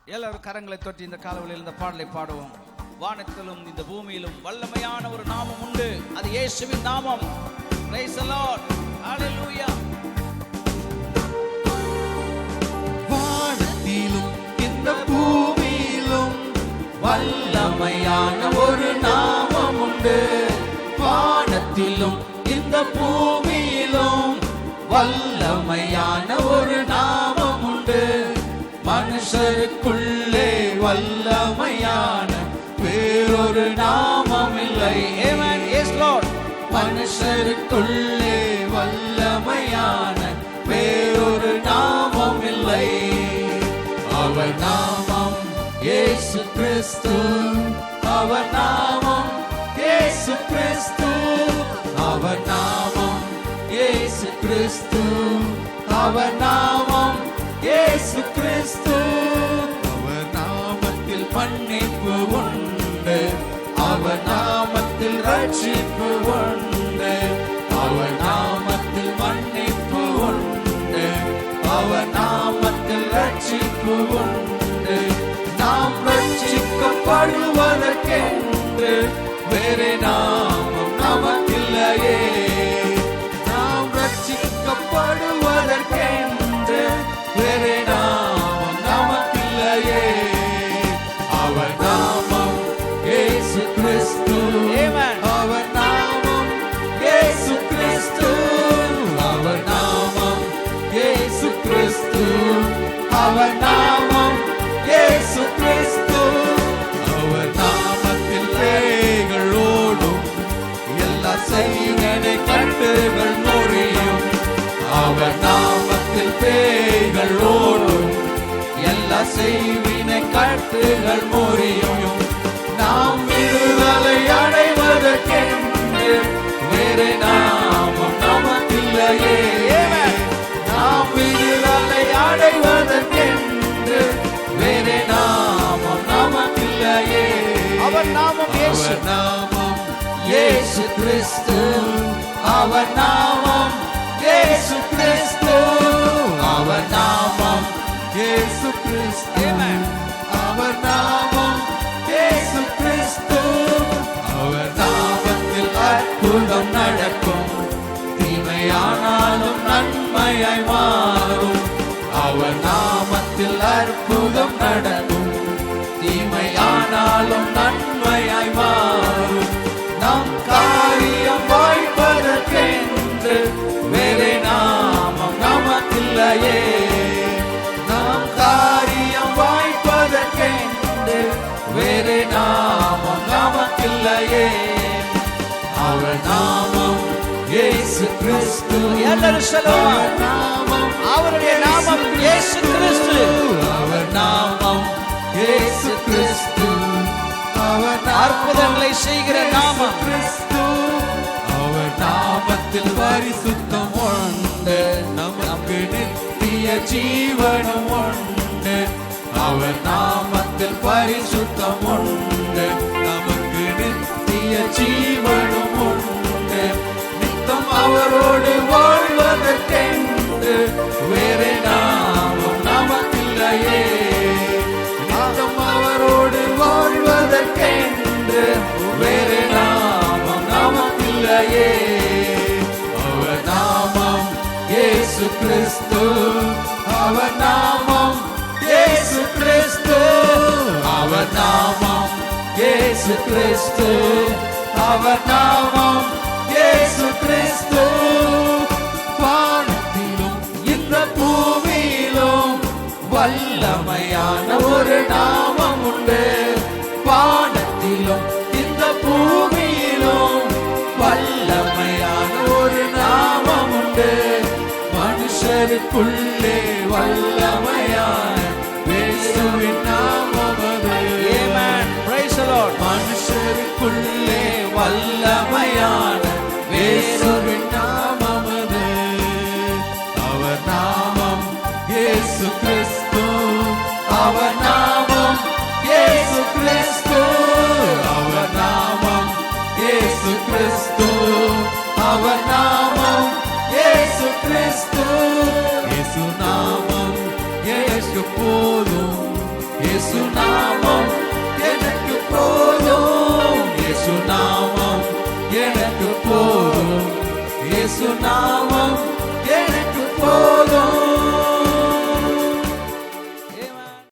எல்லாரும் கரங்களை தொட்டி இந்த காலவெளியில் இந்த பாடலை பாடுவோம். வானத்திலும் இந்த பூமியிலும் வல்லமையான ஒரு நாமம் உண்டு, அது இயேசுவின் நாமம். Praise the Lord. Hallelujah. வானத்திலும் இந்த பூமியிலும் வல்லமையான ஒரு நாமம் உண்டு. வானத்திலும் இந்த பூமியிலும் வல்லமையான ஒரு நாமம் உண்டு. மனுஷருக்குள்ளே வல்லமையான வேறொரு நாமம் இல்லை. Amen. Yes Lord. மனுஷருக்குள்ளே வல்லமையான வேறொரு நாமம் இல்லை. அவர் நாமம் இயேசு கிறிஸ்து. அவர் நாமம் இயேசு கிறிஸ்து. அவர் நாமம் இயேசு கிறிஸ்து. அவர் நாமம் இயேசு கிறிஸ்து. அவர் நாமத்தில் மன்னிப்பு உண்டு. அவர் நாமத்தில் ரட்சிப்பு உண்டு. அவர் நாமத்தில் மன்னிப்பு உண்டு. அவர் நாமத்தில் ரட்சிப்பு உண்டு. நாம் ரட்சிக்கப்படுவதற்கென்று வேறே நாமம் நமக்கில்லையே. நாம் ரட்சிக்கப்படுவதற்கென்று வேறே நாமம் நமக்கில்லையே. அவர் நாமம் இயேசு கிறிஸ்து. அவர் நாமம் இயேசு கிறிஸ்து. அவர் நாமம் இயேசு கிறிஸ்து. அவர் நாமம் இயேசு கிறிஸ்து. அவர் நாமத்தில் பேய்கள் ஓடும், எல்லா செய்கனை கட்டுகள் முறியும். அவர் நாமத்தில் பேய்கள் ஓடும், எல்லா செய்வினை கட்டுகள் முறியும். நாம் விடுதலை அடைவதற்கென்று வேறே நாமம் நமக்கில்லையே. நாம் விடுதலை அடைவதற்கென்று வேறே நாமம் நமக்கில்லையே. அவர் நாமம் இயேசு. அவர் நாமம் இயேசு கிறிஸ்து. அவர் நாமம் இயேசு கிறிஸ்து. அவர் நாமம் இயேசு கிறிஸ்து. அவர் நாமம் இயேசு கிறிஸ்து. அவர் நாமத்தில் அற்புதம் நடக்கும், தீமையானாலும் நன்மையாய் மாறும். அவர் நாமத்தில் அற்புதம் நடக்கும், தீமையானாலும் நன்மையாய் மாறும். நம் காரியம் வாய்ப்பதற்கென்று வேறே நாமம் நமக்கில்லையே. நம் காரியம் வாய்ப்பதற்கென்று வேறே நாமம் நமக்கில்லையே. அவர் நாமம் இயேசு கிறிஸ்து. எல்லாரும் சொல்லுவோம். அவர் நாமம் அவருடைய நாமம் இயேசு கிறிஸ்து. அவர் நாமம் இயேசு கிறிஸ்து. அவர் அற்புதங்களை செய்கிற நாமம் கிறிஸ்து. அவர் நாமத்தில் பரிசுத்தம் உண்டு, நமக்கு நித்திய ஜீவனும் உண்டு. அவர் நாமத்தில் பரிசுத்தம் உண்டு, நமக்கு நித்திய ஜீவனும் உண்டு. நித்தம் அவரோடு வாழ்வதற்கென்று வேறே நாமம் நமக்கில்லையே. நித்தம் அவரோடு வாழ்வதற்கென்று வேறே நாமம் நமக்கில்லையே. அவர் நாமம் இயேசு கிறிஸ்து. அவர் நாமம் இயேசு கிறிஸ்து. அவர் நாமம் இயேசு கிறிஸ்து. அவர் நாமம் இயேசு கிறிஸ்து. வானத்திலும் இந்த பூமியிலும் வல்லமையான ஒரு நாமம் உண்டு. வானத்திலும் இந்த பூமியிலும் வல்லமையான ஒரு நாமம் உண்டு. மனுஷருக்குள்ளே வல்லமையான இயேசுவின் நாமம் அது. Amen. Praise the Lord. மனுஷருக்குள்ளே வல்லமையான இயேசுவின் நாமம் அது. அவர் நாமம் இயேசு கிறிஸ்து. அவர் நாமம் இயேசு கிறிஸ்து. அவர் நாமம் இயேசு கிறிஸ்து. அவர் நாமம் இயேசு கிறிஸ்து. இயேசு நாமம் எனக்கு போதும், இயேசு நாமம் எனக்கு போதும், இயேசு நாமம் எனக்கு போதும், இயேசு நாமம்